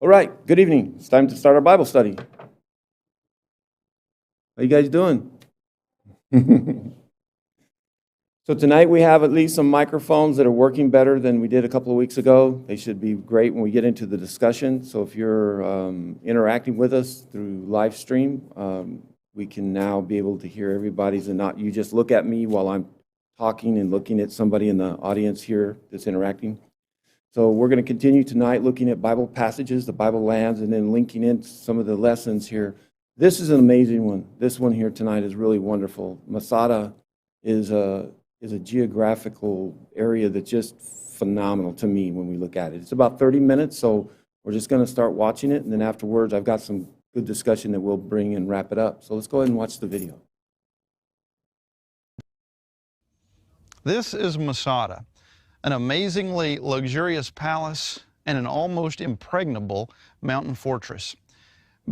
All right, good evening. It's time to start our Bible study. How you guys doing? So tonight we have at least some microphones that are working better than we did a couple of weeks ago. They should be great when we get into the discussion. So if you're interacting with us through live stream, we can now be able to hear everybody's and not you just look at me while I'm talking and looking at somebody in the audience here that's interacting. So we're going to continue tonight looking at Bible passages, the Bible lands, and then linking in some of the lessons here. This is an amazing one. This one here tonight is really wonderful. Masada is a geographical area that's just phenomenal to me when we look at it. It's about 30 minutes, so we're just going to start watching it, and then afterwards I've got some good discussion that we'll bring and wrap it up. So let's go ahead and watch the video. This is Masada, an amazingly luxurious palace and an almost impregnable mountain fortress.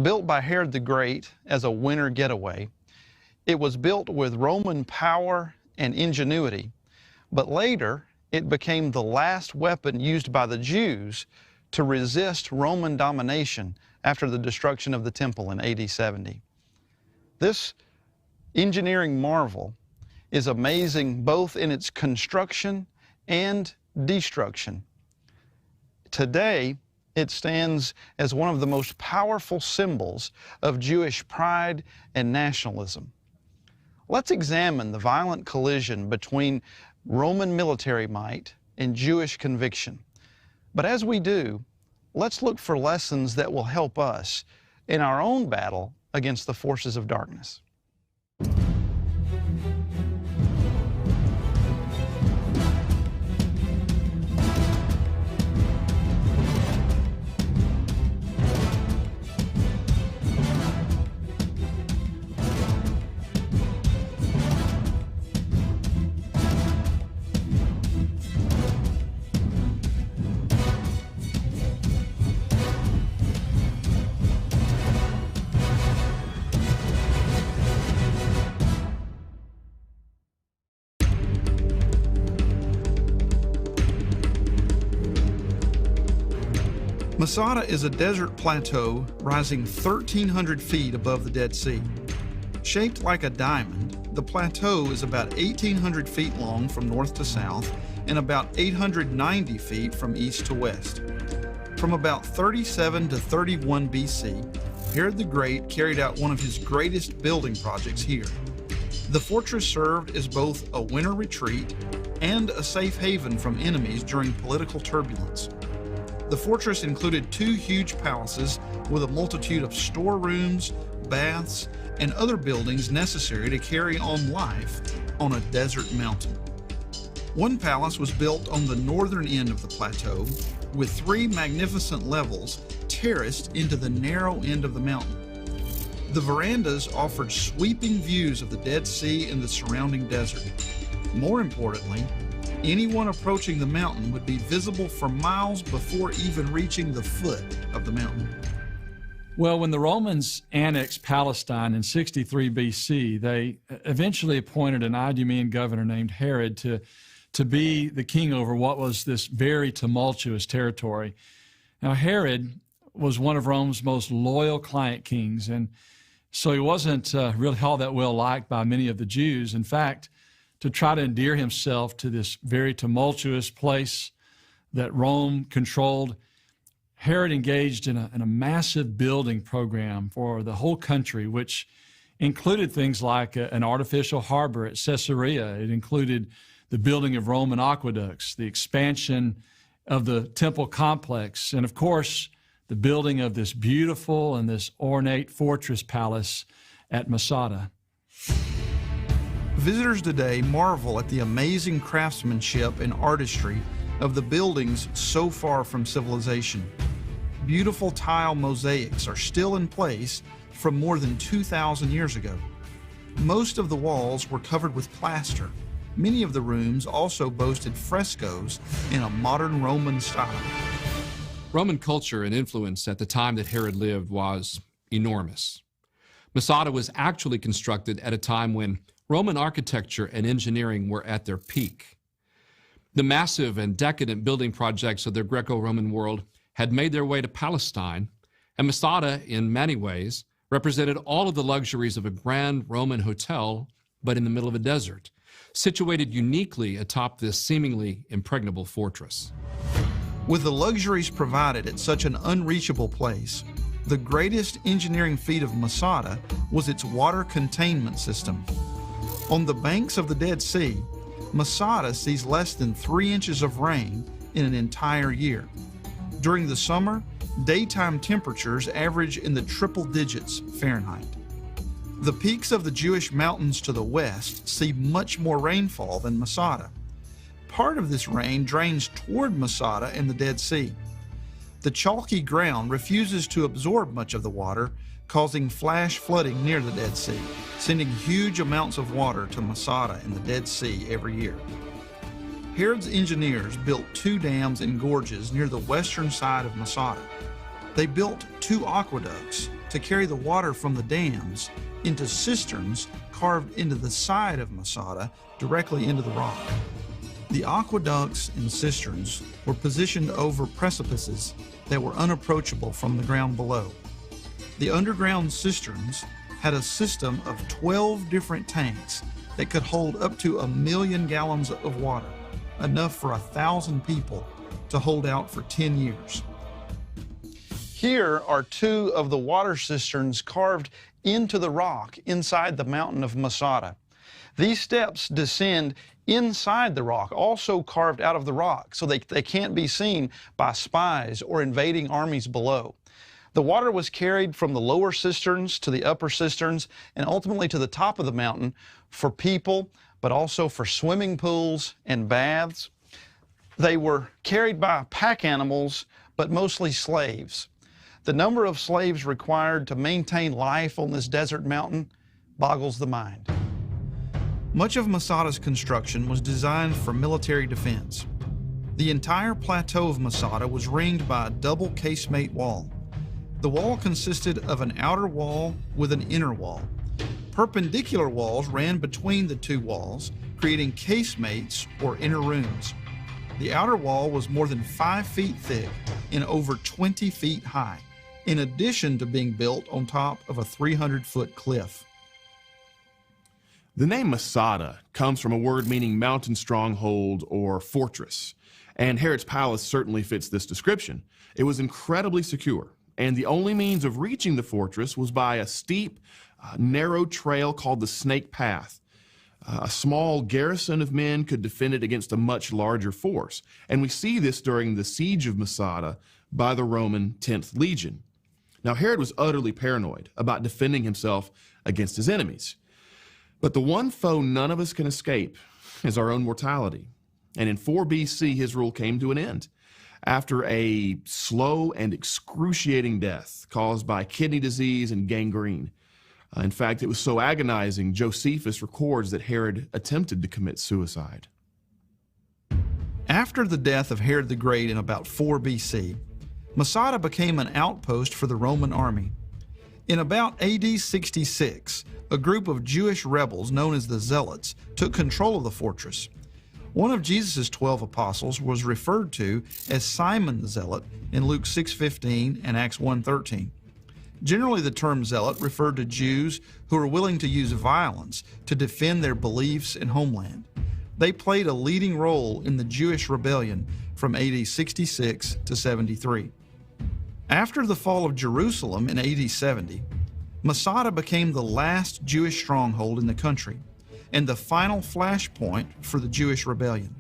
Built by Herod the Great as a winter getaway, it was built with Roman power and ingenuity, but later it became the last weapon used by the Jews to resist Roman domination after the destruction of the temple in AD 70. This engineering marvel is amazing both in its construction and destruction. Today, it stands as one of the most powerful symbols of Jewish pride and nationalism. Let's examine the violent collision between Roman military might and Jewish conviction. But as we do, let's look for lessons that will help us in our own battle against the forces of darkness. Masada is a desert plateau rising 1,300 feet above the Dead Sea. Shaped like a diamond, the plateau is about 1,800 feet long from north to south and about 890 feet from east to west. From about 37 to 31 BC, Herod the Great carried out one of his greatest building projects here. The fortress served as both a winter retreat and a safe haven from enemies during political turbulence. The fortress included two huge palaces with a multitude of storerooms, baths, and other buildings necessary to carry on life on a desert mountain. One palace was built on the northern end of the plateau with three magnificent levels terraced into the narrow end of the mountain. The verandas offered sweeping views of the Dead Sea and the surrounding desert. More importantly, anyone approaching the mountain would be visible for miles before even reaching the foot of the mountain. Well, when the Romans annexed Palestine in 63 BC, they eventually appointed an Idumean governor named Herod to be the king over what was this very tumultuous territory. Now, Herod was one of Rome's most loyal client kings, and so he wasn't really all that well liked by many of the Jews. In fact, to try to endear himself to this very tumultuous place that Rome controlled, Herod engaged in a massive building program for the whole country, which included things like an artificial harbor at Caesarea. It included the building of Roman aqueducts, the expansion of the temple complex, and of course, the building of this beautiful and this ornate fortress palace at Masada. Visitors today marvel at the amazing craftsmanship and artistry of the buildings so far from civilization. Beautiful tile mosaics are still in place from more than 2,000 years ago. Most of the walls were covered with plaster. Many of the rooms also boasted frescoes in a modern Roman style. Roman culture and influence at the time that Herod lived was enormous. Masada was actually constructed at a time when Roman architecture and engineering were at their peak. The massive and decadent building projects of the Greco-Roman world had made their way to Palestine, and Masada, in many ways, represented all of the luxuries of a grand Roman hotel, but in the middle of a desert, situated uniquely atop this seemingly impregnable fortress. With the luxuries provided at such an unreachable place, the greatest engineering feat of Masada was its water containment system. On the banks of the Dead Sea, Masada sees less than 3 inches of rain in an entire year. During the summer, daytime temperatures average in the triple digits Fahrenheit. The peaks of the Jewish mountains to the west see much more rainfall than Masada. Part of this rain drains toward Masada and the Dead Sea. The chalky ground refuses to absorb much of the water, causing flash flooding near the Dead Sea, sending huge amounts of water to Masada and the Dead Sea every year. Herod's engineers built 2 dams and gorges near the western side of Masada. They built 2 aqueducts to carry the water from the dams into cisterns carved into the side of Masada directly into the rock. The aqueducts and cisterns were positioned over precipices that were unapproachable from the ground below. The underground cisterns had a system of 12 different tanks that could hold up to 1 million gallons of water, enough for 1,000 people to hold out for 10 years. Here are 2 of the water cisterns carved into the rock inside the mountain of Masada. These steps descend inside the rock, also carved out of the rock, so they can't be seen by spies or invading armies below. The water was carried from the lower cisterns to the upper cisterns and ultimately to the top of the mountain for people, but also for swimming pools and baths. They were carried by pack animals, but mostly slaves. The number of slaves required to maintain life on this desert mountain boggles the mind. Much of Masada's construction was designed for military defense. The entire plateau of Masada was ringed by a double casemate wall. The wall consisted of an outer wall with an inner wall. Perpendicular walls ran between the 2 walls, creating casemates or inner rooms. The outer wall was more than 5 feet thick and over 20 feet high, in addition to being built on top of a 300-foot cliff. The name Masada comes from a word meaning mountain stronghold or fortress, and Herod's palace certainly fits this description. It was incredibly secure, and the only means of reaching the fortress was by a steep, narrow trail called the Snake Path. A small garrison of men could defend it against a much larger force, and we see this during the siege of Masada by the Roman 10th Legion. Now, Herod was utterly paranoid about defending himself against his enemies. But the one foe none of us can escape is our own mortality. And in 4 BC, his rule came to an end after a slow and excruciating death caused by kidney disease and gangrene. In fact, it was so agonizing, Josephus records that Herod attempted to commit suicide. After the death of Herod the Great in about 4 BC, Masada became an outpost for the Roman army. In about AD 66, a group of Jewish rebels known as the Zealots took control of the fortress. One of Jesus' 12 apostles was referred to as Simon the Zealot in Luke 6:15 and Acts 1:13. Generally, the term zealot referred to Jews who were willing to use violence to defend their beliefs and homeland. They played a leading role in the Jewish rebellion from AD 66 to 73. After the fall of Jerusalem in AD 70, Masada became the last Jewish stronghold in the country and the final flashpoint for the Jewish rebellion.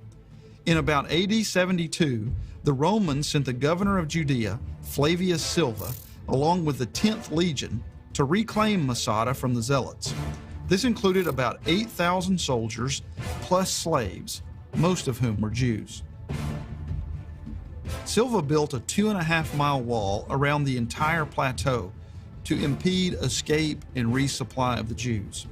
In about AD 72, the Romans sent the governor of Judea, Flavius Silva, along with the 10th Legion, to reclaim Masada from the Zealots. This included about 8,000 soldiers plus slaves, most of whom were Jews. Silva built a 2.5-mile wall around the entire plateau to impede escape and resupply of the Jews.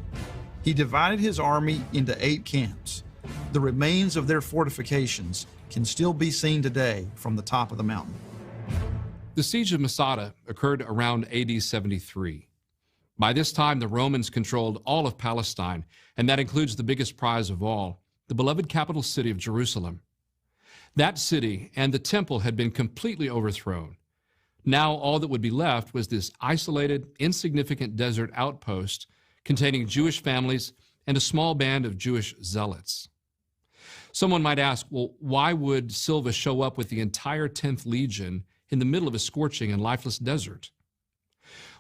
He divided his army into 8 camps. The remains of their fortifications can still be seen today from the top of the mountain. The siege of Masada occurred around AD 73. By this time, the Romans controlled all of Palestine, and that includes the biggest prize of all, the beloved capital city of Jerusalem. That city and the temple had been completely overthrown. Now all that would be left was this isolated, insignificant desert outpost containing Jewish families and a small band of Jewish zealots. Someone might ask, well, why would Silva show up with the entire 10th Legion in the middle of a scorching and lifeless desert?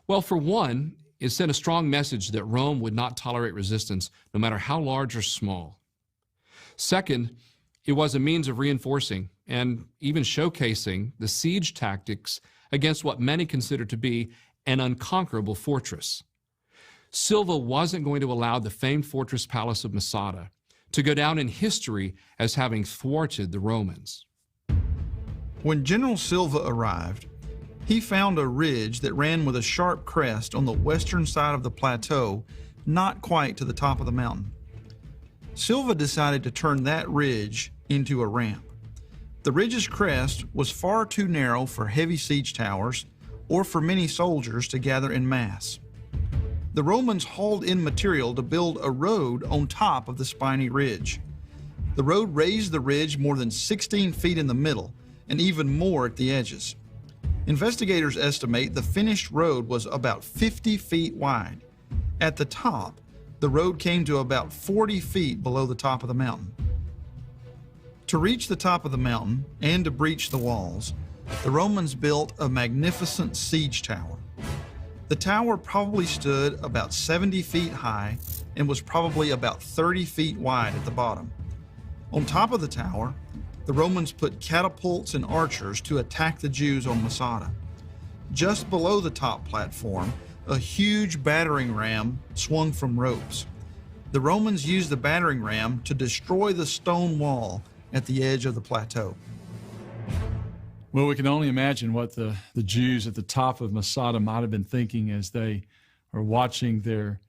Well, for one, it sent a strong message that Rome would not tolerate resistance, no matter how large or small. Second, it was a means of reinforcing and even showcasing the siege tactics against what many consider to be an unconquerable fortress. Silva wasn't going to allow the famed fortress palace of Masada to go down in history as having thwarted the Romans. When General Silva arrived, he found a ridge that ran with a sharp crest on the western side of the plateau, not quite to the top of the mountain. Silva decided to turn that ridge into a ramp. The ridge's crest was far too narrow for heavy siege towers or for many soldiers to gather in mass. The Romans hauled in material to build a road on top of the spiny ridge. The road raised the ridge more than 16 feet in the middle and even more at the edges. Investigators estimate the finished road was about 50 feet wide. At the top, the road came to about 40 feet below the top of the mountain. To reach the top of the mountain and to breach the walls, the Romans built a magnificent siege tower. The tower probably stood about 70 feet high and was probably about 30 feet wide at the bottom. On top of the tower, the Romans put catapults and archers to attack the Jews on Masada. Just below the top platform, a huge battering ram swung from ropes. The Romans used the battering ram to destroy the stone wall at the edge of the plateau. Well, we can only imagine what the Jews at the top of Masada might have been thinking as they are watching their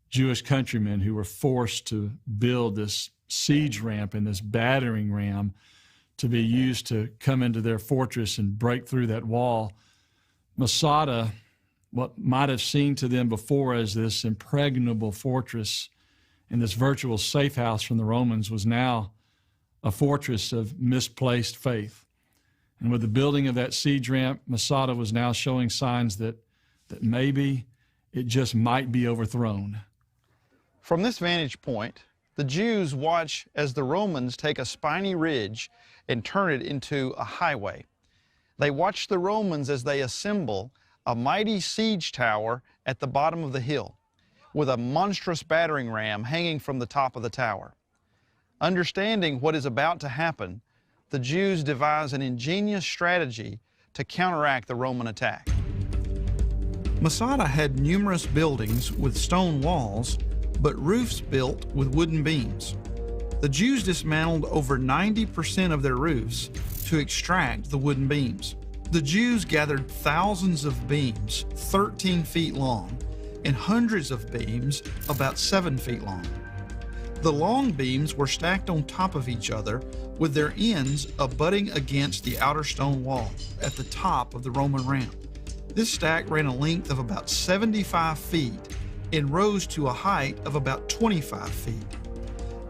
Jewish countrymen who were forced to build this siege ramp and this battering ram to be used to come into their fortress and break through that wall. Masada, what might have seemed to them before as this impregnable fortress and this virtual safe house from the Romans, was now a fortress of misplaced faith. And with the building of that siege ramp, Masada was now showing signs that maybe it just might be overthrown. From this vantage point, the Jews watch as the Romans take a spiny ridge and turn it into a highway. They watch the Romans as they assemble a mighty siege tower at the bottom of the hill, with a monstrous battering ram hanging from the top of the tower. Understanding what is about to happen, the Jews devise an ingenious strategy to counteract the Roman attack. Masada had numerous buildings with stone walls, but roofs built with wooden beams. The Jews dismantled over 90% of their roofs to extract the wooden beams. The Jews gathered thousands of beams 13 feet long and hundreds of beams about 7 feet long. The long beams were stacked on top of each other with their ends abutting against the outer stone wall at the top of the Roman ramp. This stack ran a length of about 75 feet and rose to a height of about 25 feet.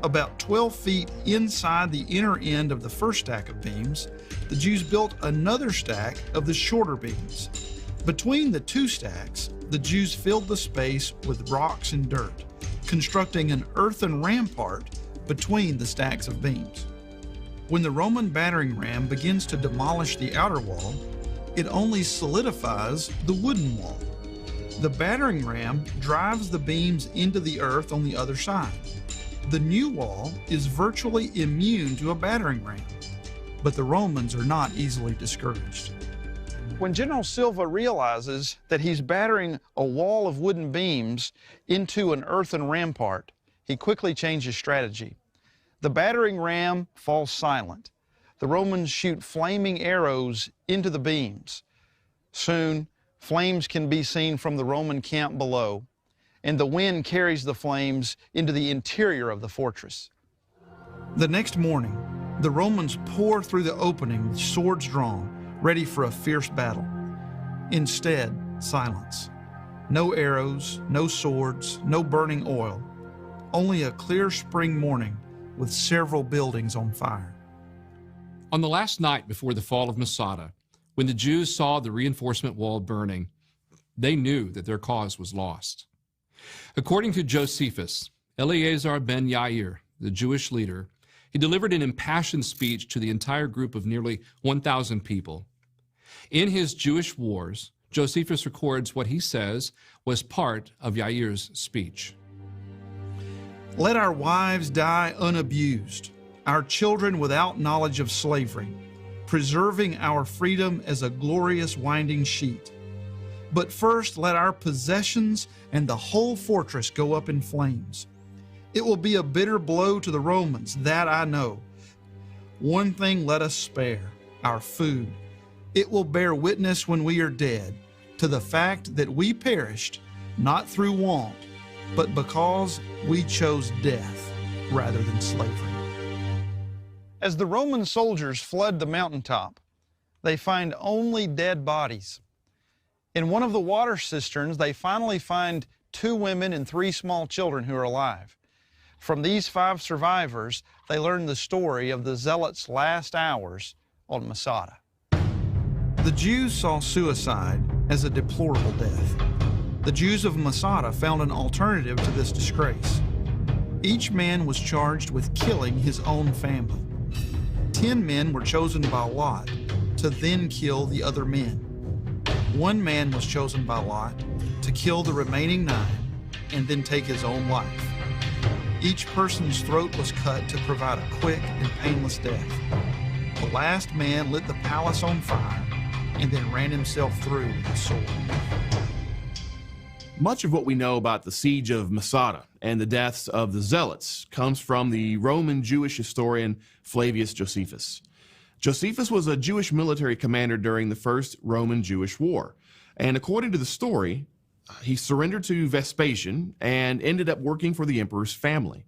About 12 feet inside the inner end of the first stack of beams, the Jews built another stack of the shorter beams. Between the two stacks, the Jews filled the space with rocks and dirt, constructing an earthen rampart between the stacks of beams. When the Roman battering ram begins to demolish the outer wall, it only solidifies the wooden wall. The battering ram drives the beams into the earth on the other side. The new wall is virtually immune to a battering ram, but the Romans are not easily discouraged. When General Silva realizes that he's battering a wall of wooden beams into an earthen rampart, he quickly changes strategy. The battering ram falls silent. The Romans shoot flaming arrows into the beams. Soon, flames can be seen from the Roman camp below, and the wind carries the flames into the interior of the fortress. The next morning, the Romans pour through the opening with swords drawn, ready for a fierce battle. Instead, silence. No arrows, no swords, no burning oil. Only a clear spring morning with several buildings on fire. On the last night before the fall of Masada, when the Jews saw the reinforcement wall burning, they knew that their cause was lost. According to Josephus, Eleazar ben Yair, the Jewish leader, he delivered an impassioned speech to the entire group of nearly 1,000 people. In his Jewish wars, Josephus records what he says was part of Yair's speech. Let our wives die unabused, our children without knowledge of slavery, preserving our freedom as a glorious winding sheet. But first let our possessions and the whole fortress go up in flames. It will be a bitter blow to the Romans, that I know. One thing let us spare, our food. It will bear witness when we are dead to the fact that we perished, not through want, but because we chose death rather than slavery. As the Roman soldiers fled the mountaintop, they find only dead bodies. In one of the water cisterns, they finally find 2 women and 3 small children who are alive. From these 5 survivors, they learn the story of the Zealots' last hours on Masada. The Jews saw suicide as a deplorable death. The Jews of Masada found an alternative to this disgrace. Each man was charged with killing his own family. 10 men were chosen by lot to then kill the other men. 1 man was chosen by lot to kill the remaining 9 and then take his own life. Each person's throat was cut to provide a quick and painless death. The last man lit the palace on fire and then ran himself through with a sword. Much of what we know about the siege of Masada and the deaths of the Zealots comes from the Roman Jewish historian Flavius Josephus. Josephus was a Jewish military commander during the First Roman-Jewish War, and according to the story, he surrendered to Vespasian and ended up working for the emperor's family.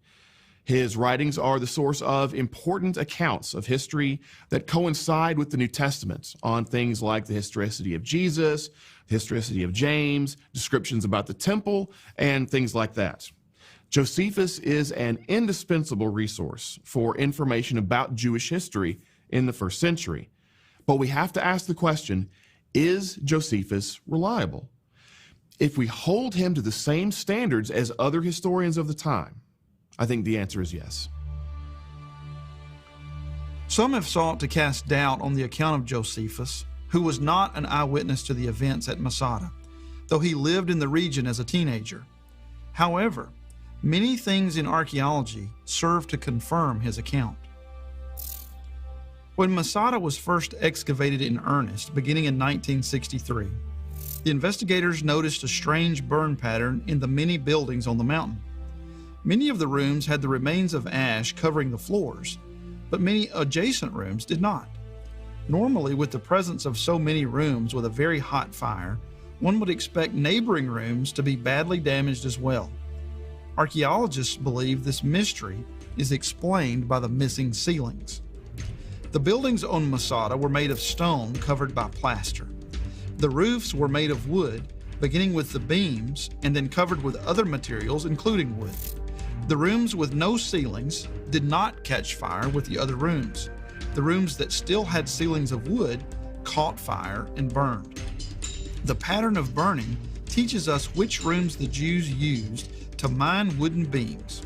His writings are the source of important accounts of history that coincide with the New Testament on things like the historicity of Jesus, the historicity of James, descriptions about the temple, and things like that. Josephus is an indispensable resource for information about Jewish history in the first century. But we have to ask the question, is Josephus reliable? If we hold him to the same standards as other historians of the time, I think the answer is yes. Some have sought to cast doubt on the account of Josephus, who was not an eyewitness to the events at Masada, though he lived in the region as a teenager. However, many things in archaeology serve to confirm his account. When Masada was first excavated in earnest, beginning in 1963, the investigators noticed a strange burn pattern in the many buildings on the mountain. Many of the rooms had the remains of ash covering the floors, but many adjacent rooms did not. Normally, with the presence of so many rooms with a very hot fire, one would expect neighboring rooms to be badly damaged as well. Archaeologists believe this mystery is explained by the missing ceilings. The buildings on Masada were made of stone covered by plaster. The roofs were made of wood, beginning with the beams and then covered with other materials, including wood. The rooms with no ceilings did not catch fire with the other rooms. The rooms that still had ceilings of wood caught fire and burned. The pattern of burning teaches us which rooms the Jews used to mine wooden beams.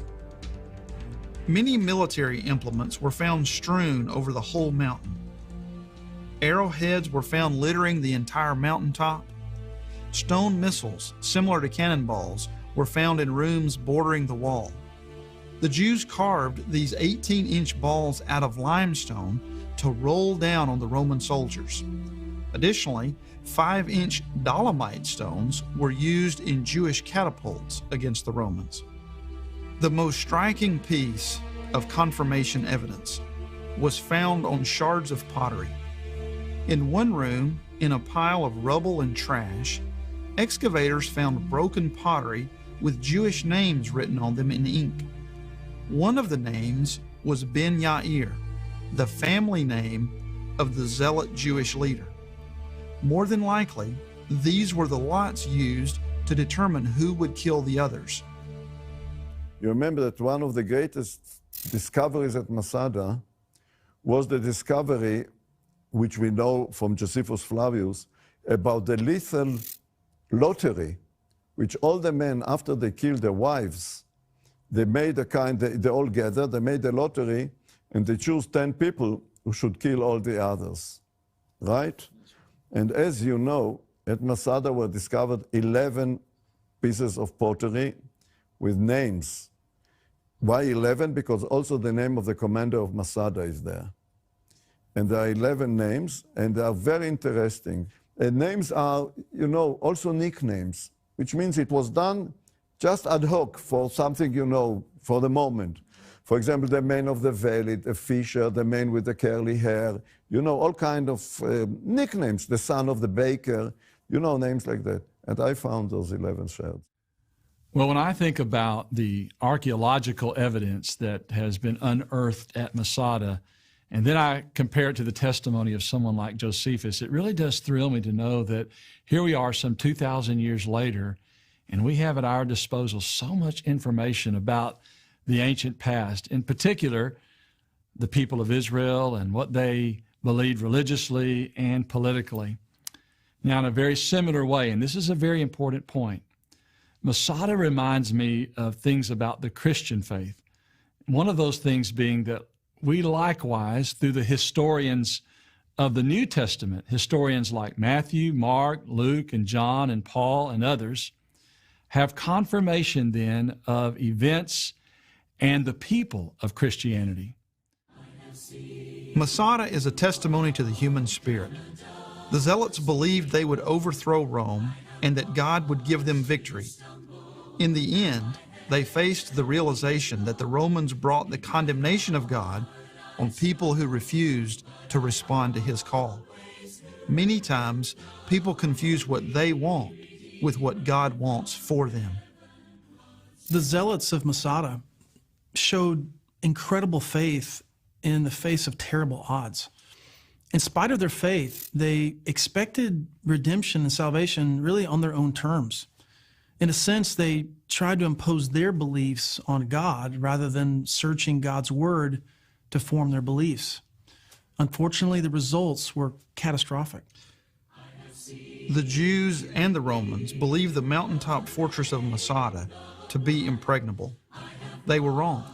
Many military implements were found strewn over the whole mountain. Arrowheads were found littering the entire mountaintop. Stone missiles, similar to cannonballs, were found in rooms bordering the wall. The Jews carved these 18-inch balls out of limestone to roll down on the Roman soldiers. Additionally, 5-inch dolomite stones were used in Jewish catapults against the Romans. The most striking piece of confirmation evidence was found on shards of pottery. In one room, in a pile of rubble and trash, excavators found broken pottery with Jewish names written on them in ink. One of the names was Ben Yair, the family name of the Zealot Jewish leader. More than likely, these were the lots used to determine who would kill the others. You remember that one of the greatest discoveries at Masada was the discovery, which we know from Josephus Flavius, about the lethal lottery, which all the men, after they killed their wives, they made a kind, they all gathered, they made a lottery, and they choose 10 people who should kill all the others, right? And as you know, at Masada were discovered 11 pieces of pottery with names. Why 11? Because also the name of the commander of Masada is there. And there are 11 names, and they are very interesting. And names are, you know, also nicknames, which means it was done just ad hoc for something, you know, for the moment. For example, the man of the valley, the fisher, the man with the curly hair, you know, all kind of nicknames, the son of the baker, you know, names like that. And I found those 11 shards. Well, when I think about the archaeological evidence that has been unearthed at Masada, and then I compare it to the testimony of someone like Josephus, it really does thrill me to know that here we are some 2,000 years later, and we have at our disposal so much information about the ancient past, in particular, the people of Israel and what they believed religiously and politically. Now, in a very similar way, and this is a very important point, Masada reminds me of things about the Christian faith. One of those things being that we likewise, through the historians of the New Testament, historians like Matthew, Mark, Luke, and John, and Paul, and others, have confirmation then of events and the people of Christianity. Masada is a testimony to the human spirit. The Zealots believed they would overthrow Rome and that God would give them victory. In the end, they faced the realization that the Romans brought the condemnation of God on people who refused to respond to His call. Many times, people confuse what they want with what God wants for them. The Zealots of Masada showed incredible faith in the face of terrible odds. In spite of their faith, they expected redemption and salvation really on their own terms. In a sense, they tried to impose their beliefs on God rather than searching God's word to form their beliefs. Unfortunately, the results were catastrophic. The Jews and the Romans believed the mountaintop fortress of Masada to be impregnable. They were wrong.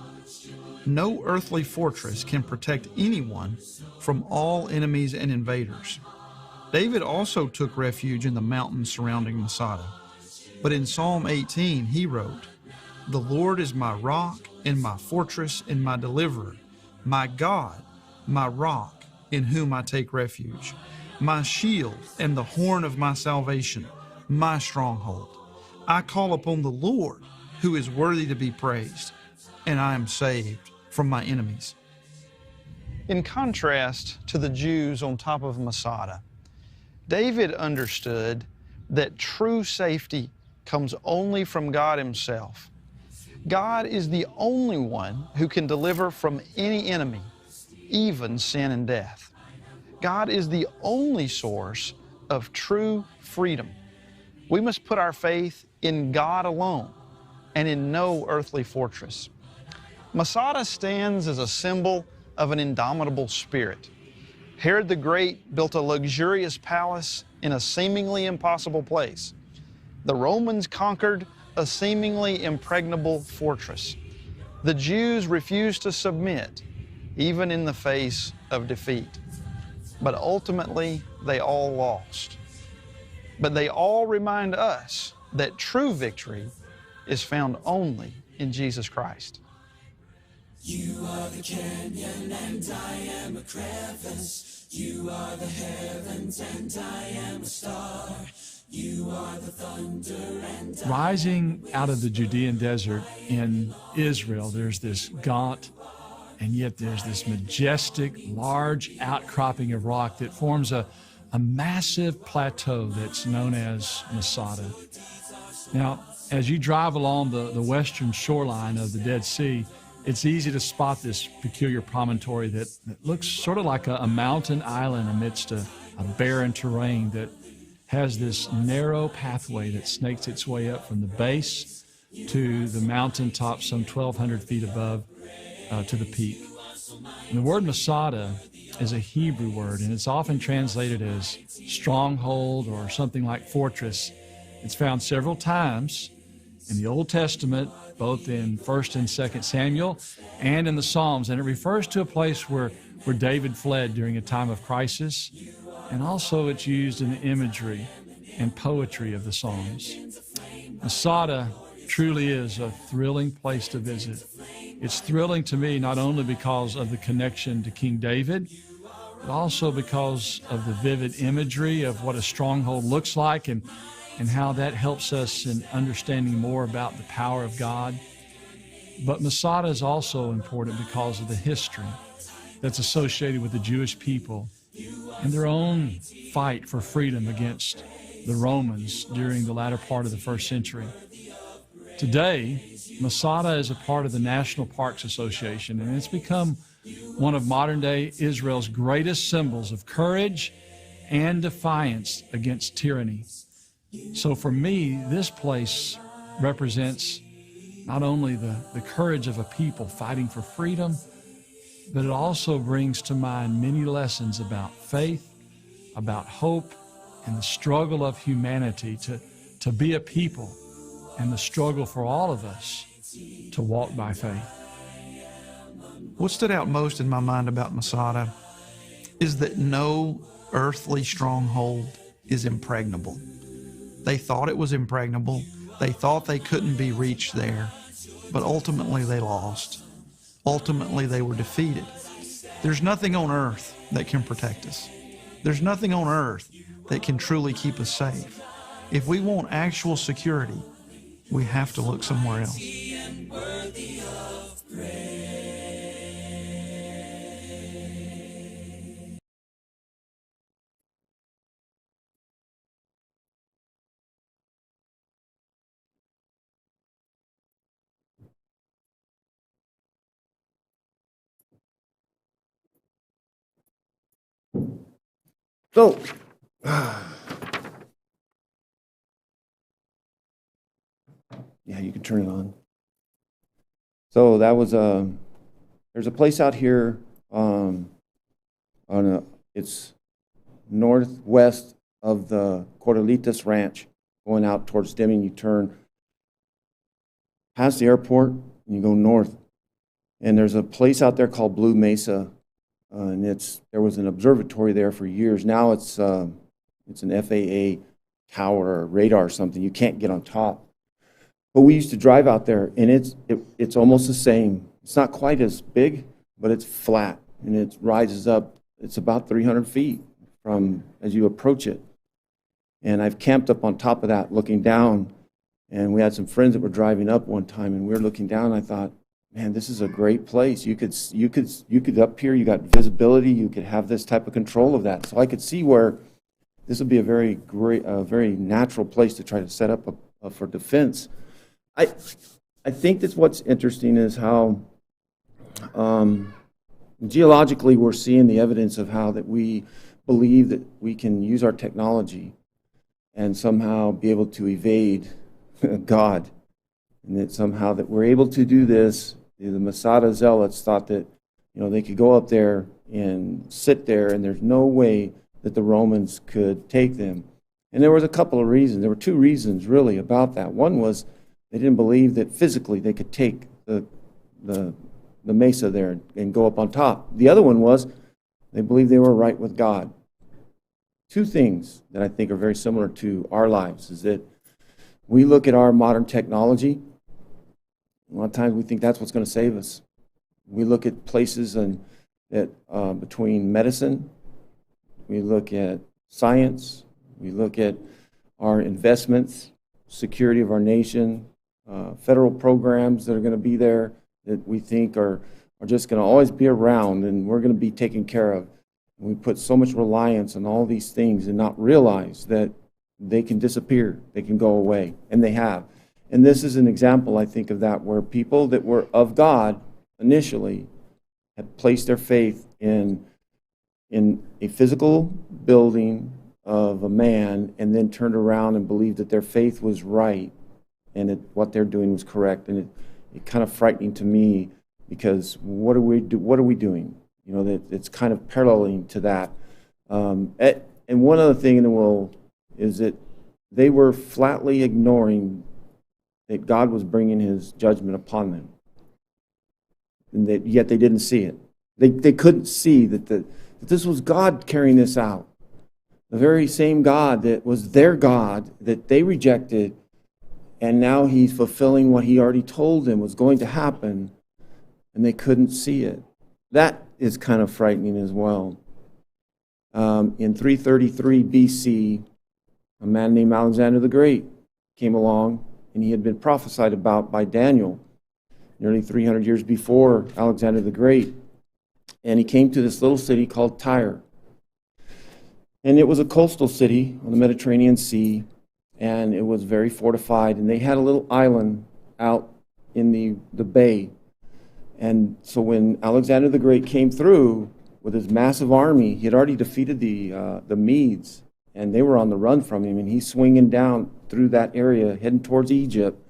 No earthly fortress can protect anyone from all enemies and invaders. David also took refuge in the mountains surrounding Masada. But in Psalm 18, he wrote, "The Lord is my rock and my fortress and my deliverer, my God, my rock, in whom I take refuge, my shield and the horn of my salvation, my stronghold. I call upon the Lord, who is worthy to be praised, and I am saved from my enemies." In contrast to the Jews on top of Masada, David understood that true safety comes only from God Himself. God is the only one who can deliver from any enemy, even sin and death. God is the only source of true freedom. We must put our faith in God alone and in no earthly fortress. Masada stands as a symbol of an indomitable spirit. Herod the Great built a luxurious palace in a seemingly impossible place. The Romans conquered a seemingly impregnable fortress. The Jews refused to submit, even in the face of defeat. But ultimately, they all lost. But they all remind us that true victory is found only in Jesus Christ. You are the canyon and I am a crevice. You are the heavens and I am a star. You are the thunder and Rising out of the Judean desert in Israel, there's this gaunt, and yet there's this majestic, large outcropping of rock that forms a massive plateau that's known as Masada. Now, as you drive along the western shoreline of the Dead Sea, it's easy to spot this peculiar promontory that looks sort of like a mountain island amidst a barren terrain that has this narrow pathway that snakes its way up from the base to the mountaintop some 1,200 feet above to the peak. And the word Masada is a Hebrew word, and it's often translated as stronghold or something like fortress. It's found several times in the Old Testament, both in 1st and 2nd Samuel and in the Psalms, and it refers to a place where David fled during a time of crisis, and also it's used in the imagery and poetry of the Psalms. Masada truly is a thrilling place to visit. It's thrilling to me not only because of the connection to King David, but also because of the vivid imagery of what a stronghold looks like and how that helps us in understanding more about the power of God. But Masada is also important because of the history that's associated with the Jewish people and their own fight for freedom against the Romans during the latter part of the 1st century. Today, Masada is a part of the National Parks Association, and it's become one of modern-day Israel's greatest symbols of courage and defiance against tyranny. So for me, this place represents not only the courage of a people fighting for freedom, but it also brings to mind many lessons about faith, about hope, and the struggle of humanity to be a people, and the struggle for all of us to walk by faith. What stood out most in my mind about Masada is that no earthly stronghold is impregnable. They thought it was impregnable. They thought they couldn't be reached there, but ultimately they lost. Ultimately they were defeated. There's nothing on earth that can protect us. There's nothing on earth that can truly keep us safe. If we want actual security, we have to look somewhere else. So, yeah, you can turn it on. So that was there's a place out here it's northwest of the Cordelitas Ranch, going out towards Deming. You turn past the airport and you go north. And there's a place out there called Blue Mesa, and there was an observatory there for years. Now it's an FAA tower or radar or something. You can't get on top. But we used to drive out there, and it's almost the same. It's not quite as big, but it's flat, and it rises up. It's about 300 feet from as you approach it. And I've camped up on top of that looking down, and we had some friends that were driving up one time, and we were looking down, and I thought, man, this is a great place. You could up here, you got visibility, you could have this type of control of that. So I could see where this would be a very natural place to try to set up for defense. I think that's what's interesting is how geologically we're seeing the evidence of how that we believe that we can use our technology and somehow be able to evade God, and that somehow that we're able to do this. The Masada Zealots thought that they could go up there and sit there, and there's no way that the Romans could take them. And there was a couple of reasons. There were two reasons really about that. One was they didn't believe that physically they could take the mesa there and go up on top. The other one was they believed they were right with God. Two things that I think are very similar to our lives is that we look at our modern technology. A lot of times we think that's what's going to save us. We look at places between medicine, we look at science, we look at our investments, security of our nation, federal programs that are going to be there that we think are just going to always be around and we're going to be taken care of. And we put so much reliance on all these things and not realize that they can disappear, they can go away, and they have. And this is an example, I think, of that, where people that were of God initially had placed their faith in a physical building of a man and then turned around and believed that their faith was right and what they're doing was correct. And it's kind of frightening to me because what are we doing? You know, that it's kind of paralleling to that. And one other thing is that they were flatly ignoring that God was bringing his judgment upon them. And that yet they didn't see it. They couldn't see that this was God carrying this out. The very same God that was their God that they rejected, and now he's fulfilling what he already told them was going to happen, and they couldn't see it. That is kind of frightening as well. In 333 BC, a man named Alexander the Great came along, and he had been prophesied about by Daniel nearly 300 years before Alexander the Great. And he came to this little city called Tyre. And it was a coastal city on the Mediterranean Sea, and it was very fortified. And they had a little island out in the bay. And so when Alexander the Great came through with his massive army, he had already defeated the Medes, and they were on the run from him. And he's swinging down through that area, heading towards Egypt.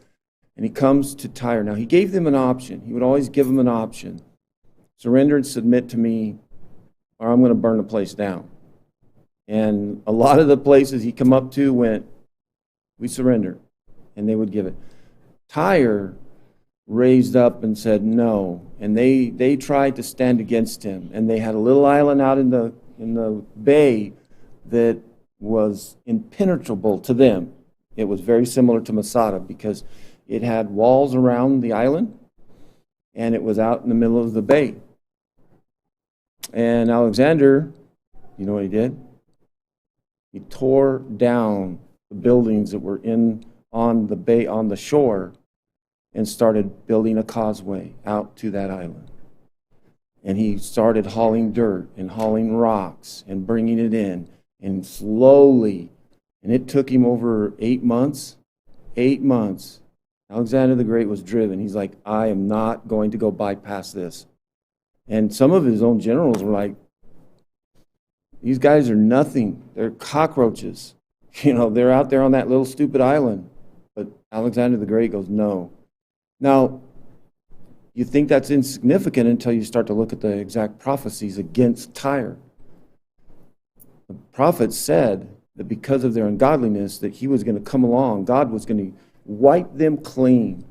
And he comes to Tyre. Now, he gave them an option. He would always give them an option. Surrender and submit to me, or I'm going to burn the place down. And a lot of the places he come up to went, we surrender. And they would give it. Tyre raised up and said no. And they tried to stand against him. And they had a little island out in the bay that was impenetrable to them. It was very similar to Masada because it had walls around the island, and it was out in the middle of the bay. And Alexander, you know what he did? He tore down the buildings that were on the bay, on the shore, and started building a causeway out to that island. And he started hauling dirt and hauling rocks and bringing it in, and slowly, and it took him over 8 months. 8 months. Alexander the Great was driven. He's like, I am not going to go bypass this. And some of his own generals were like, these guys are nothing. They're cockroaches. You know, they're out there on that little stupid island. But Alexander the Great goes, no. Now, you think that's insignificant until you start to look at the exact prophecies against Tyre. The prophet said that because of their ungodliness, that he was going to come along, God was going to wipe them clean,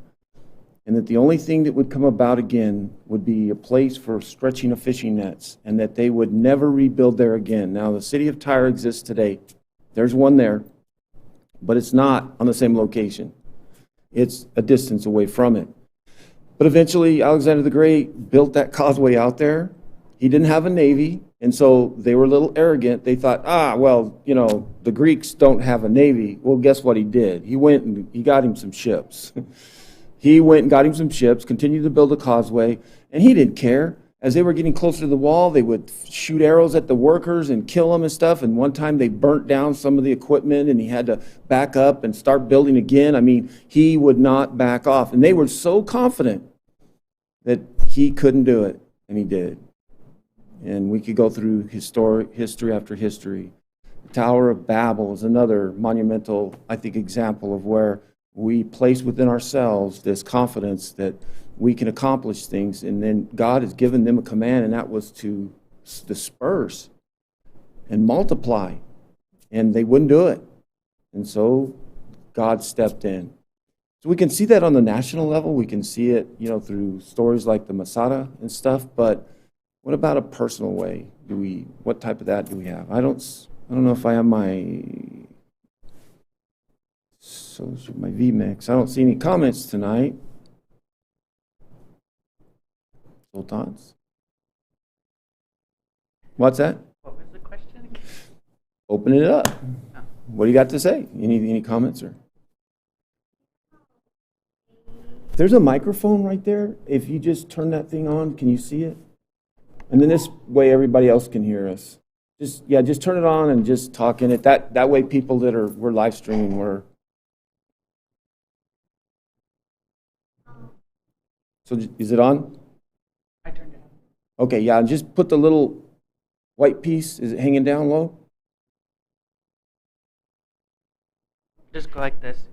and that the only thing that would come about again would be a place for stretching of fishing nets, and that they would never rebuild there again. Now, the city of Tyre exists today. There's one there, but it's not on the same location. It's a distance away from it. But eventually, Alexander the Great built that causeway out there. He didn't have a navy, and so they were a little arrogant. They thought, well, you know, the Greeks don't have a navy. Well, guess what he did? He went and he got him some ships. He went and got him some ships, continued to build a causeway, and he didn't care. As they were getting closer to the wall, they would shoot arrows at the workers and kill them and stuff. And one time they burnt down some of the equipment, and he had to back up and start building again. I mean, he would not back off. And they were so confident that he couldn't do it, and he did. And we could go through history after history. The Tower of Babel is another monumental, I think, example of where we place within ourselves this confidence that we can accomplish things, and then God has given them a command, and that was to disperse and multiply, and they wouldn't do it. And so God stepped in. So we can see that on the national level. We can see it, you know, through stories like the Masada and stuff, but what about a personal way? What type of that do we have? I don't know if I have my VMix. I don't see any comments tonight. Sultans? What's that? What was the question again? Open it up. Oh. What do you got to say? Any comments? Or there's a microphone right there. If you just turn that thing on, can you see it? And then this way everybody else can hear us. Just turn it on and just talk in it. That way people that we're live streaming, So is it on? I turned it on. Okay, yeah, just put the little white piece. Is it hanging down low? Just go like this.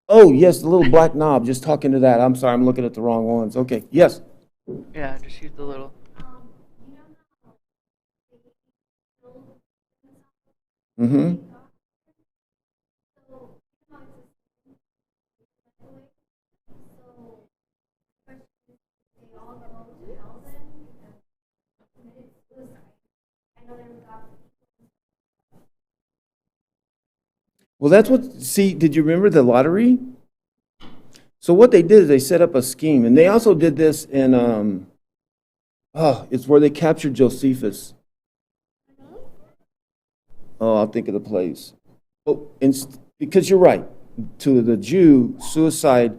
Oh, yes, the little black knob. Just talk into that. I'm sorry, I'm looking at the wrong ones. Okay, yes. Yeah, just use the little. Mm-hmm. Well, that's what, see, did you remember the lottery? So what they did is they set up a scheme, and they also did this in, it's where they captured Josephus. Oh, I'll think of the place. Oh, because you're right. To the Jew, suicide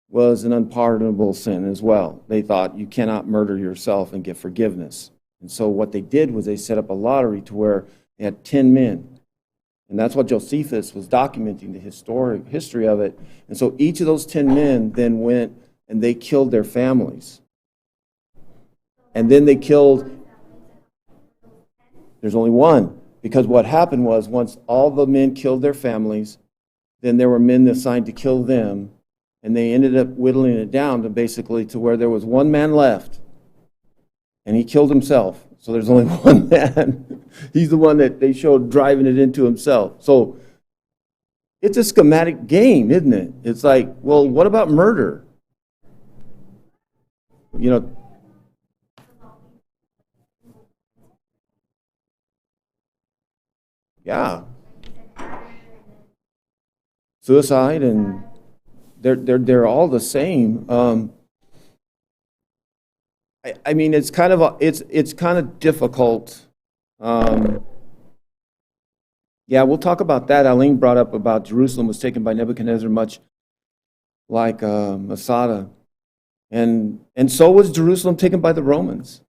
was an unpardonable sin as well. They thought you cannot murder yourself and get forgiveness. And so what they did was they set up a lottery to where they had 10 men. And that's what Josephus was documenting, the history of it. And so each of those 10 men then went and they killed their families. And then they killed, there's only one. Because what happened was once all the men killed their families, then there were men assigned to kill them. And they ended up whittling it down to basically to where there was one man left. And he killed himself. So there's only one man. He's the one that they showed driving it into himself. So it's a schematic game, isn't it? It's like, well, what about murder? You know, yeah. Suicide, and they're all the same. I mean, it's kind of difficult. Yeah, we'll talk about that. Eileen brought up about Jerusalem was taken by Nebuchadnezzar, much like Masada, and so was Jerusalem taken by the Romans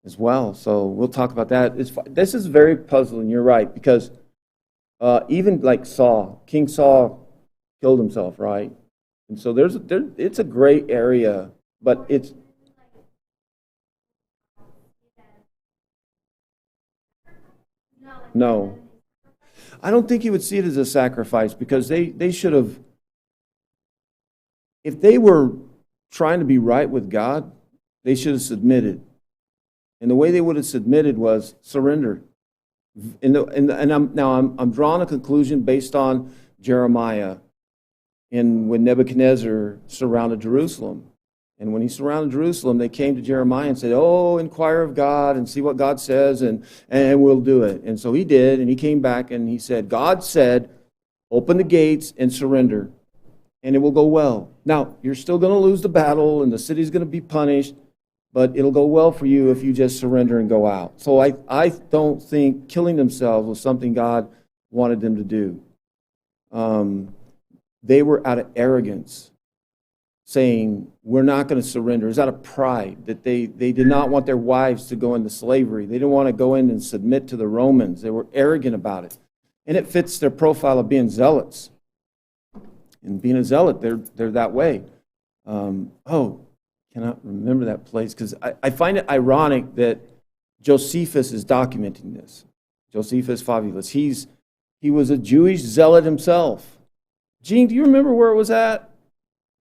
as well. So we'll talk about that. This is very puzzling. You're right, because even like Saul, King Saul killed himself, right? And so it's a gray area, but it's. No. I don't think he would see it as a sacrifice, because they should have, if they were trying to be right with God, they should have submitted. And the way they would have submitted was surrender. And I'm drawing a conclusion based on Jeremiah when Nebuchadnezzar surrounded Jerusalem. And when he surrounded Jerusalem, they came to Jeremiah and said, oh, inquire of God and see what God says, and we'll do it. And so he did, and he came back and he said, God said, open the gates and surrender, and it will go well. Now, you're still going to lose the battle, and the city's going to be punished, but it'll go well for you if you just surrender and go out. So I don't think killing themselves was something God wanted them to do. They were out of arrogance, saying, we're not going to surrender. It's out of pride that they did not want their wives to go into slavery. They didn't want to go in and submit to the Romans. They were arrogant about it. And it fits their profile of being zealots. And being a zealot, they're that way. Cannot remember that place, because I find it ironic that Josephus is documenting this. Josephus Fabulous. He was a Jewish zealot himself. Gene, do you remember where it was at?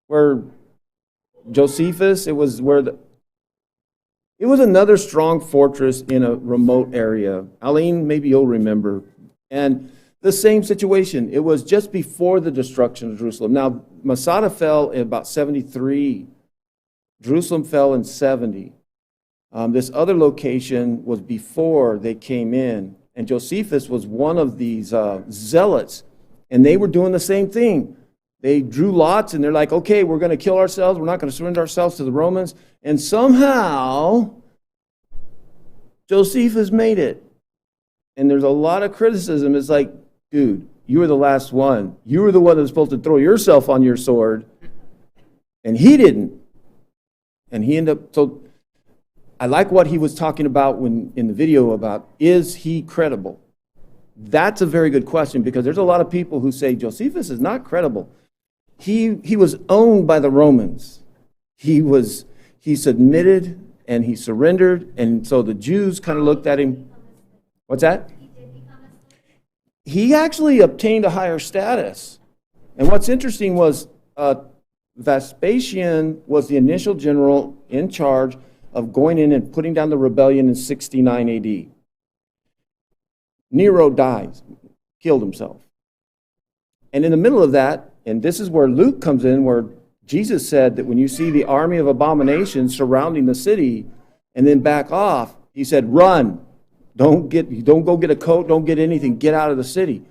Where Josephus, it was another strong fortress in a remote area. Eileen, maybe you'll remember. And the same situation. It was just before the destruction of Jerusalem. Now, Masada fell in about 73. Jerusalem fell in 70. This other location was before they came in. And Josephus was one of these zealots. And they were doing the same thing. They drew lots, and they're like, okay, we're going to kill ourselves. We're not going to surrender ourselves to the Romans. And somehow, Josephus made it. And there's a lot of criticism. It's like, dude, you were the last one. You were the one that was supposed to throw yourself on your sword. And he didn't. And he ended up, so I like what he was talking about in the video about, is he credible? That's a very good question, because there's a lot of people who say Josephus is not credible. He was owned by the Romans. He submitted and he surrendered, and so the Jews kind of looked at him. What's that? He actually obtained a higher status. And what's interesting was Vespasian was the initial general in charge of going in and putting down the rebellion in 69 AD. Nero dies, killed himself. And in the middle of that, and this is where Luke comes in, where Jesus said that when you see the army of abominations surrounding the city and then back off, he said, run. Don't go get a coat, don't get anything, get out of the city.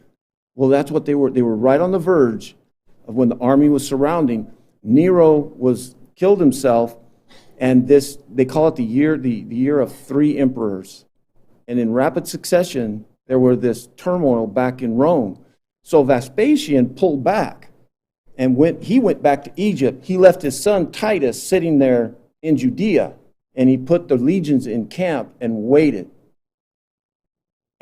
Well, that's what they were. They were right on the verge of when the army was surrounding. Nero killed himself, and they call it the year of 3 emperors. And in rapid succession, there were this turmoil back in Rome. So Vespasian pulled back, and he went back to Egypt. He left his son Titus sitting there in Judea, and he put the legions in camp and waited.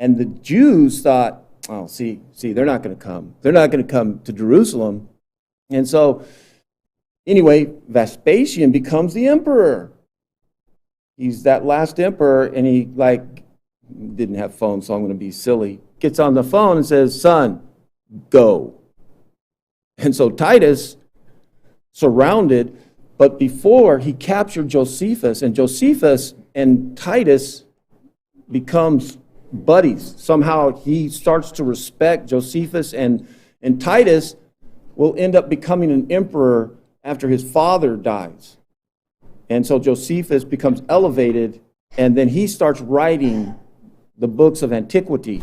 And the Jews thought, oh, see, they're not going to come. They're not going to come to Jerusalem. And so, anyway, Vespasian becomes the emperor. He's that last emperor, and he didn't have phones, so I'm going to be silly. Gets on the phone and says, son, go. And so Titus surrounded, but before he captured Josephus, and Josephus and Titus becomes buddies. Somehow he starts to respect Josephus, and Titus will end up becoming an emperor after his father dies. And so Josephus becomes elevated, and then he starts writing the books of antiquity.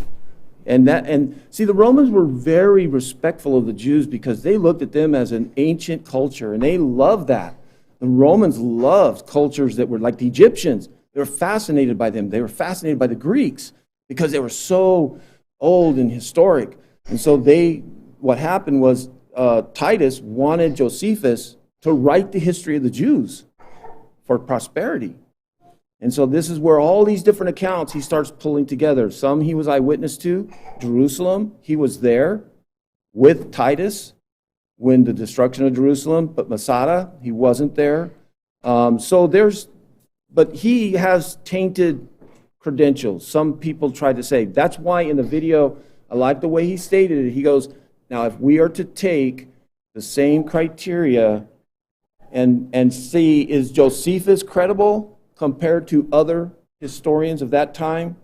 And see, the Romans were very respectful of the Jews because they looked at them as an ancient culture, and they loved that. The Romans loved cultures that were like the Egyptians. They were fascinated by them. They were fascinated by the Greeks because they were so old and historic. And so what happened was Titus wanted Josephus to write the history of the Jews for prosperity. And so this is where all these different accounts he starts pulling together. Some he was eyewitness to. Jerusalem, he was there with Titus when the destruction of Jerusalem, but Masada, he wasn't there. But he has tainted credentials. Some people try to say, that's why in the video, I like the way he stated it. He goes, now if we are to take the same criteria and see, is Josephus credible compared to other historians of that time?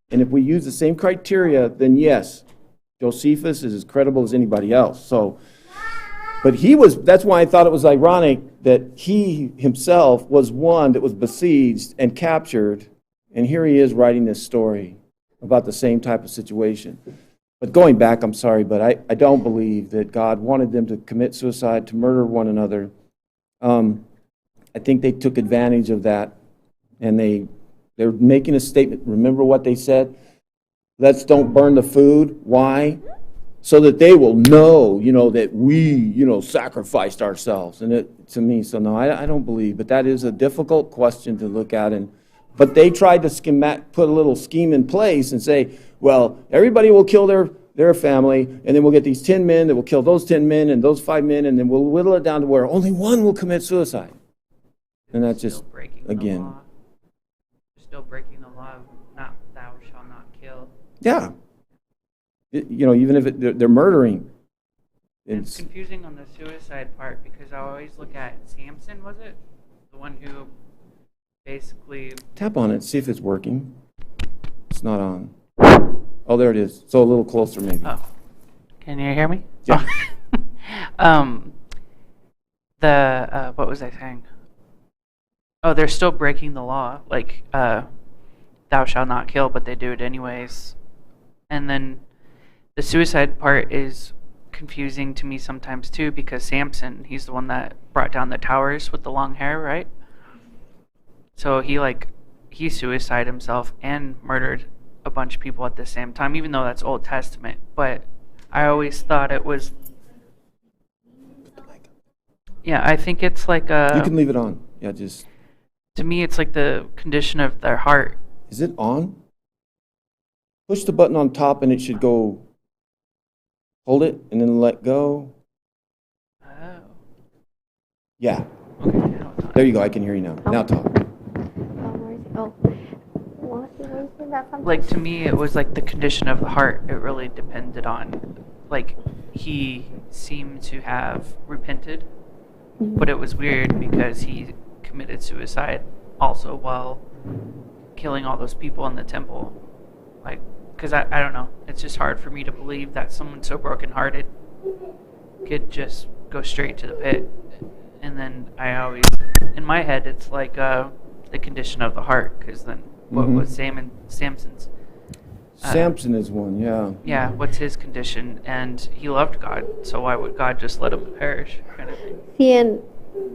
And if we use the same criteria, then yes, Josephus is as credible as anybody else. But that's why I thought it was ironic that he himself was one that was besieged and captured, and here he is writing this story about the same type of situation. But going back, I'm sorry, but I don't believe that God wanted them to commit suicide, to murder one another. I think they took advantage of that, and they're making a statement. Remember what they said? Let's don't burn the food. Why? So that they will know, that we, sacrificed ourselves. And to me, so no, I don't believe. But that is a difficult question to look at. But they tried to put a little scheme in place and say, well, everybody will kill their family, and then we'll get these 10 men that will kill those 10 men and those 5 men, and then we'll whittle it down to where only one will commit suicide. And that's just, again. Still breaking the law of thou shalt not kill. Yeah. Even if they're murdering. It's confusing on the suicide part because I always look at Samson, was it? The one who basically... Tap on it, see if it's working. It's not on. Oh, there it is. So a little closer maybe. Oh. Can you hear me? Yeah. What was I saying? Oh, they're still breaking the law. Like, thou shalt not kill, but they do it anyways. And then the suicide part is confusing to me sometimes too because Samson, he's the one that brought down the towers with the long hair, right? So he suicided himself and murdered a bunch of people at the same time, even though that's Old Testament. But I always thought it was... Yeah, I think it's like a... You can leave it on. Yeah, just... To me, it's like the condition of their heart. Is it on? Push the button on top and it should go... Hold it and then let go. Oh. Yeah. Okay, now it's on. There you go. I can hear you now. Now talk. Like, to me, it was like the condition of the heart. It really depended on, like, he seemed to have repented But it was weird because he committed suicide also while killing all those people in the temple. Like, because I don't know. It's just hard for me to believe that someone so brokenhearted could just go straight to the pit. And then I always, in my head, it's like the condition of the heart. Because then what was Samson's? Samson is one, yeah. Yeah, what's his condition? And he loved God, so why would God just let him perish, kind of thing? See, and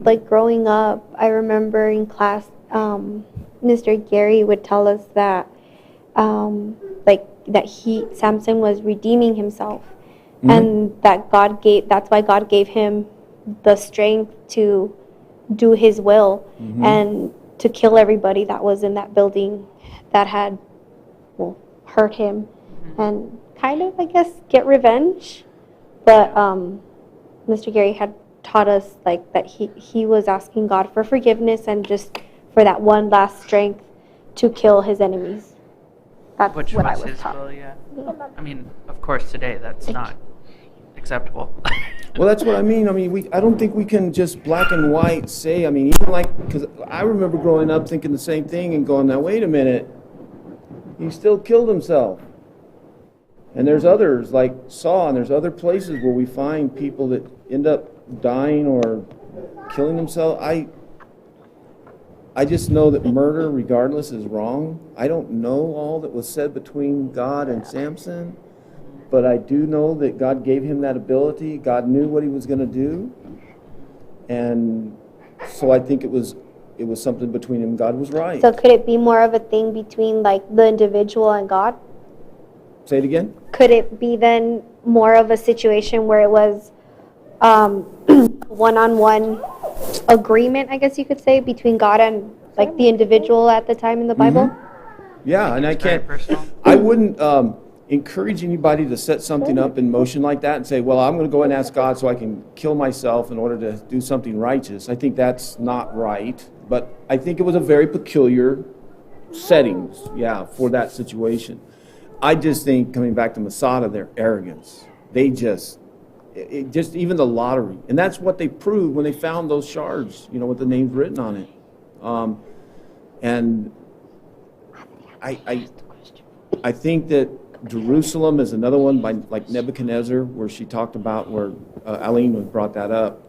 like growing up, I remember in class, Mr. Gary would tell us that, Samson was redeeming himself, and that that's why God gave him the strength to do His will and to kill everybody that was in that building that had, hurt him, and kind of, I guess, get revenge. But Mr. Gary had taught us like that he was asking God for forgiveness and just for that one last strength to kill his enemies. That's Which what I was was his taught. will, yeah. I mean, of course, today that's not acceptable. Well, that's what I mean. I mean, I don't think we can just black and white say, I mean, even like, because I remember growing up thinking the same thing and going, now, wait a minute, he still killed himself. And there's others, like Saw, and there's other places where we find people that end up dying or killing themselves. I just know that murder, regardless, is wrong. I don't know all that was said between God and Samson, but I do know that God gave him that ability. God knew what he was going to do. And so I think it was something between him. God was right. So could it be more of a thing between like the individual and God? Say it again? Could it be then more of a situation where it was one-on-one agreement, I guess you could say, between God and like the individual at the time in the Bible? Yeah, and I It's very can't, personal. I wouldn't encourage anybody to set something up in motion like that and say, well, I'm going to go and ask God so I can kill myself in order to do something righteous. I think that's not right, but I think it was a very peculiar settings, for that situation. I just think, coming back to Masada, their arrogance. They just even the lottery. And that's what they proved when they found those shards, with the names written on it. And I think that Jerusalem is another one by like Nebuchadnezzar, where she talked about, where Aline brought that up.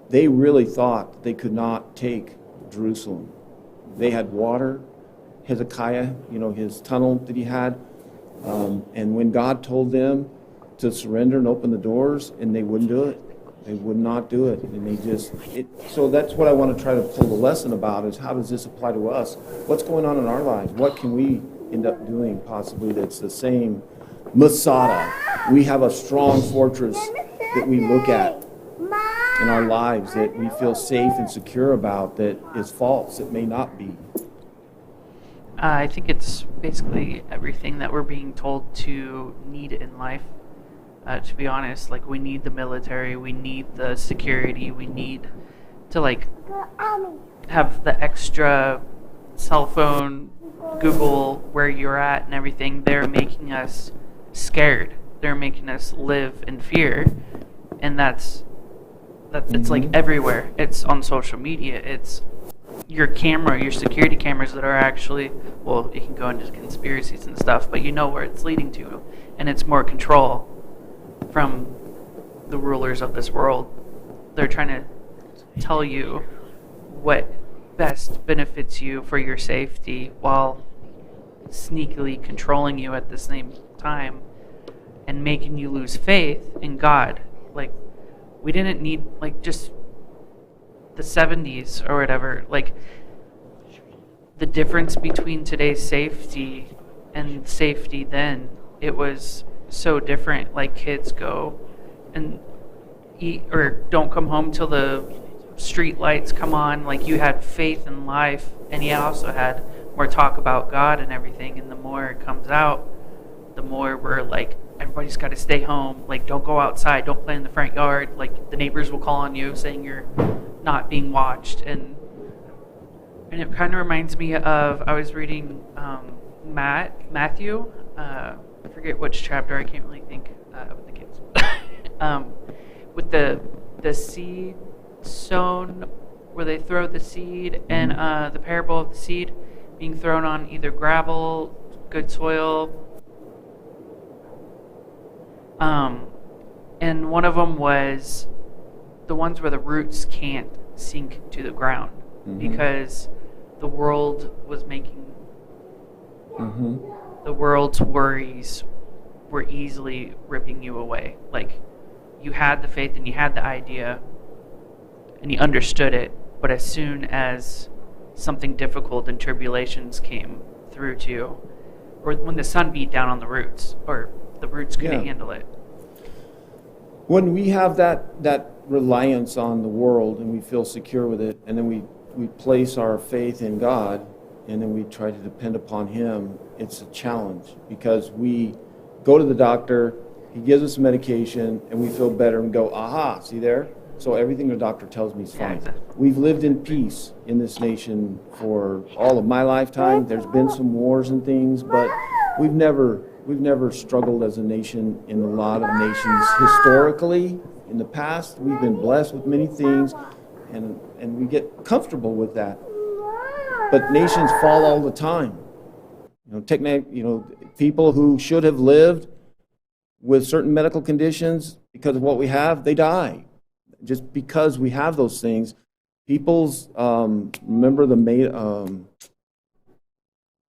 They really thought they could not take Jerusalem. They had water. Hezekiah, his tunnel that he had. And when God told them to surrender and open the doors, and they wouldn't do it. They would not do it. And so that's what I want to try to pull the lesson about, is how does this apply to us? What's going on in our lives? What can we end up doing possibly that's the same Masada? We have a strong fortress that we look at in our lives that we feel safe and secure about that is false. It may not be. I think it's basically everything that we're being told to need in life. To be honest, like, we need the military, we need the security, we need to have the extra cell phone, Google where you're at and everything. They're making us scared. They're making us live in fear, and that's it's like everywhere. It's on social media. It's your security cameras that are actually, well, you can go into conspiracies and stuff, but you know where it's leading to, and it's more control from the rulers of this world. They're trying to tell you what best benefits you for your safety while sneakily controlling you at the same time and making you lose faith in God. Like, we didn't need, just the 70s or whatever. Like, the difference between today's safety and safety then, it was so different. Like, kids go and eat or don't come home till the street lights come on. Like, you had faith in life, and you also had more talk about God and everything. And the more it comes out, the more we're like, everybody's got to stay home. Like, don't go outside, don't play in the front yard. Like, the neighbors will call on you saying you're not being watched. And it kind of reminds me of, I was reading Matthew. I forget which chapter. I can't really think with the kids. With the the seed sown, where they throw the seed, and the parable of the seed being thrown on either gravel, good soil. And one of them was the ones where the roots can't sink to the ground because the world was making the world's worries were easily ripping you away. Like, you had the faith and you had the idea and you understood it, but as soon as something difficult and tribulations came through to you, or when the sun beat down on the roots, or the roots couldn't handle it. When we have that reliance on the world and we feel secure with it, and then we place our faith in God, and then we try to depend upon Him, it's a challenge because we go to the doctor, he gives us medication, and we feel better and go, aha, see there? So everything the doctor tells me is fine. Exactly. We've lived in peace in this nation for all of my lifetime. There's been some wars and things, but we've never struggled as a nation in a lot of nations historically. In the past, we've been blessed with many things, and we get comfortable with that. But nations fall all the time. People who should have lived with certain medical conditions because of what we have, they die. Just because we have those things, remember Bernie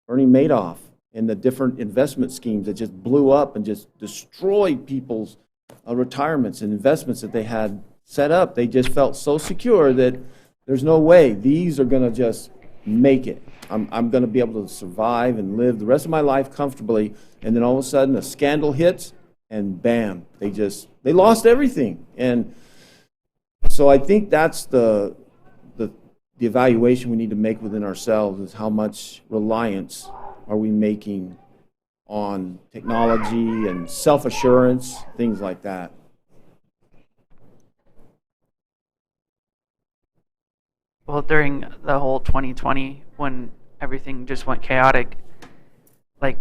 Madoff and the different investment schemes that just blew up and just destroyed people's retirements and investments that they had set up. They just felt so secure that there's no way these are going to just make it. I'm going to be able to survive and live the rest of my life comfortably, and then all of a sudden a scandal hits and bam, they lost everything. And so I think that's the evaluation we need to make within ourselves, is how much reliance are we making on technology and self-assurance, things like that. Well, during the whole 2020, when everything just went chaotic, like,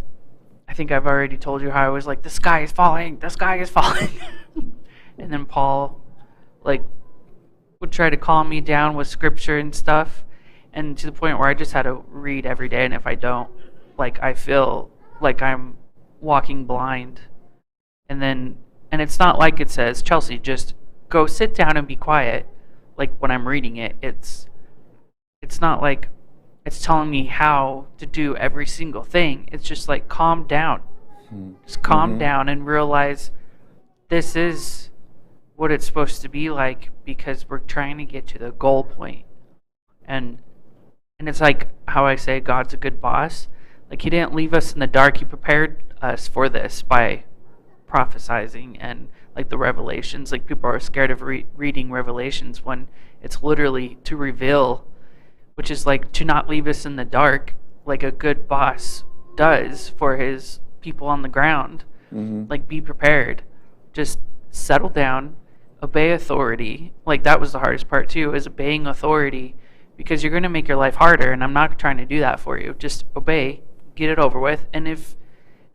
I think I've already told you how I was like, the sky is falling. And then Paul, would try to calm me down with scripture and stuff, and to the point where I just had to read every day, and if I don't, I feel like I'm walking blind. And it's not like it says, Chelsea, just go sit down and be quiet. Like, when I'm reading it, it's not like it's telling me how to do every single thing. It's just like, calm down. Just calm down and realize this is what it's supposed to be like, because we're trying to get to the goal point. And it's like how I say God's a good boss. Like, He didn't leave us in the dark. He prepared us for this by prophesizing and the Revelations. Like, people are scared of reading Revelations when it's literally to reveal, which is to not leave us in the dark, like a good boss does for his people on the ground. Be prepared. Just settle down, obey authority. That was the hardest part too, is obeying authority, because you're going to make your life harder, and I'm not trying to do that for you. Just obey, get it over with. And if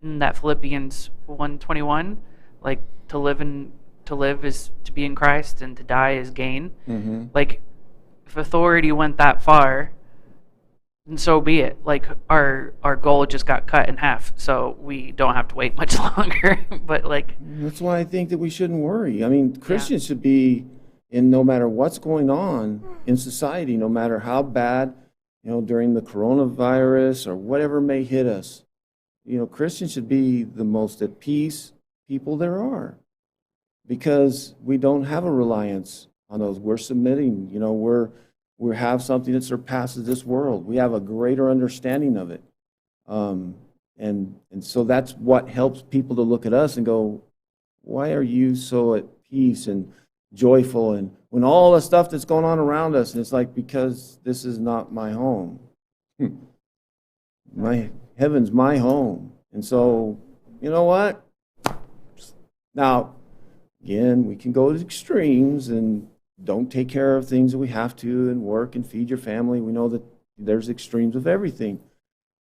in that Philippians 1:21, to live is to be in Christ, and to die is gain. If authority went that far, then so be it. Our goal just got cut in half, so we don't have to wait much longer. But that's why I think that we shouldn't worry. I mean, Christians should be in, no matter what's going on in society, no matter how bad, during the coronavirus or whatever may hit us, Christians should be the most at peace people there are, because we don't have a reliance on those. We're submitting, we have something that surpasses this world. We have a greater understanding of it. And so that's what helps people to look at us and go, why are you so at peace and joyful, and when all the stuff that's going on around us? And it's because this is not my home. My heaven's my home. And so, you know what? Now, again, we can go to extremes and don't take care of things that we have to, and work and feed your family. We know that there's extremes of everything.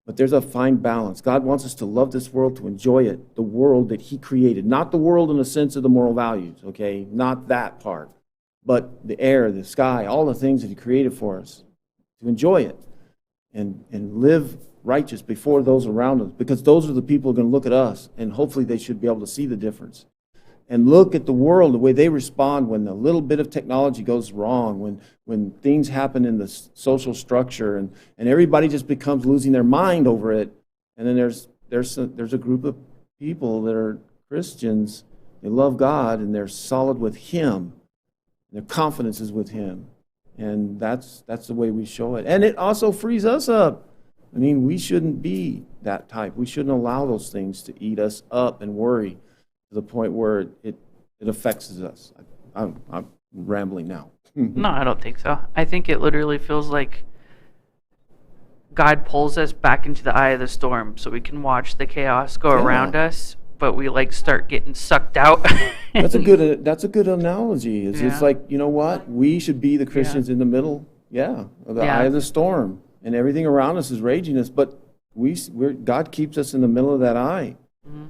But there's a fine balance. God wants us to love this world, to enjoy it, the world that He created. Not the world in the sense of the moral values, okay? Not that part. but the air, the sky, all the things that he created for us, to enjoy it and live righteous before those around us, because those are the people who are going to look at us, and hopefully they should be able to see the difference. And look at the world, the way they respond when a little bit of technology goes wrong, when things happen in the social structure, and everybody just becomes losing their mind over it. And then there's a group of people that are Christians, they love God, and they're solid with Him. Their confidence is with Him. And that's the way we show it. And it also frees us up. I mean, we shouldn't be that type. We shouldn't allow those things to eat us up and worry to the point where it affects us. I'm rambling now. No, I don't think so. I think it literally feels like God pulls us back into the eye of the storm so we can watch the chaos go around us, but we like start getting sucked out. That's a good analogy. It's like, you know what? We should be the Christians in the middle, of the eye of the storm. And everything around us is raging us, but God keeps us in the middle of that eye. Mm-hmm.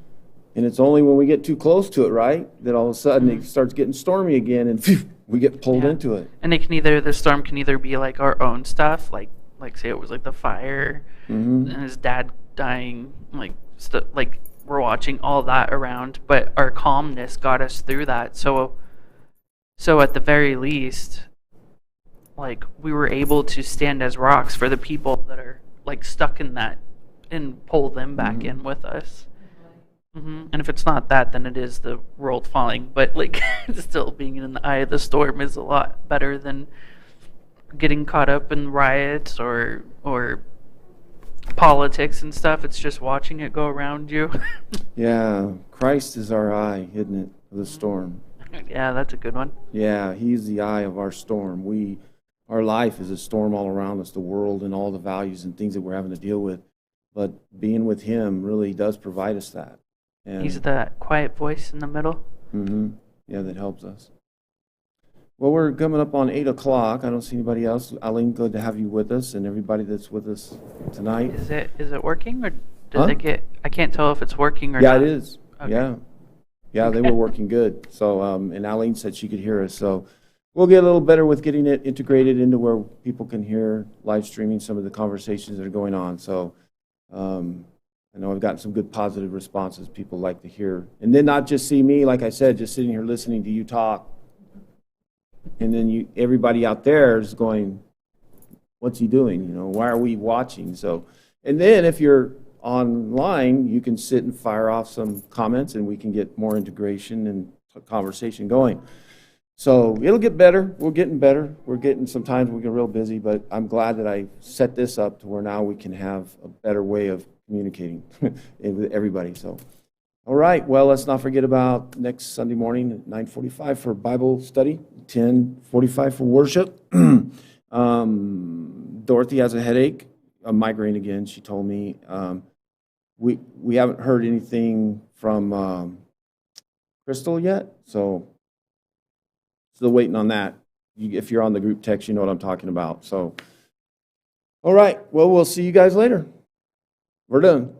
And it's only when we get too close to it, right, that all of a sudden it starts getting stormy again, and phew, we get pulled into it. And the storm can either be like our own stuff, like say it was like the fire, and his dad dying, like we're watching all that around, but our calmness got us through that. So at the very least, like, we were able to stand as rocks for the people that are like stuck in that, and pull them back in with us. And if it's not that, then it is the world falling. But like, still being in the eye of the storm is a lot better than getting caught up in riots or politics and stuff. It's just watching it go around you. Yeah, Christ is our eye, isn't it, of the storm? Yeah, that's a good one. Yeah, He's the eye of our storm. Our life is a storm all around us, the world and all the values and things that we're having to deal with. But being with Him really does provide us that. And He's that quiet voice in the middle. Yeah, that helps us. Well, we're coming up on 8 o'clock. I don't see anybody else. Eileen, good to have you with us, and everybody that's with us tonight. Is it working, or did it get? I can't tell if it's working or not. Yeah, it is. Okay. Yeah, they were working good. So, and Eileen said she could hear us. So, we'll get a little better with getting it integrated into where people can hear live streaming some of the conversations that are going on. So, I know I've gotten some good positive responses. People like to hear, and then not just see me, like I said, just sitting here listening to you talk. And then everybody out there is going, what's he doing? You know, why are we watching? So, and then if you're online, you can sit and fire off some comments, and we can get more integration and conversation going. So it'll get better. We're getting better. Sometimes we get real busy, but I'm glad that I set this up to where now we can have a better way of communicating with everybody. So, all right. Well, let's not forget about next Sunday morning at 9:45 for Bible study, 10:45 for worship. Dorothy has a headache, a migraine again. She told me. We haven't heard anything from Crystal yet, so still waiting on that. If you're on the group text, you know what I'm talking about. So, all right. Well, we'll see you guys later. We're done.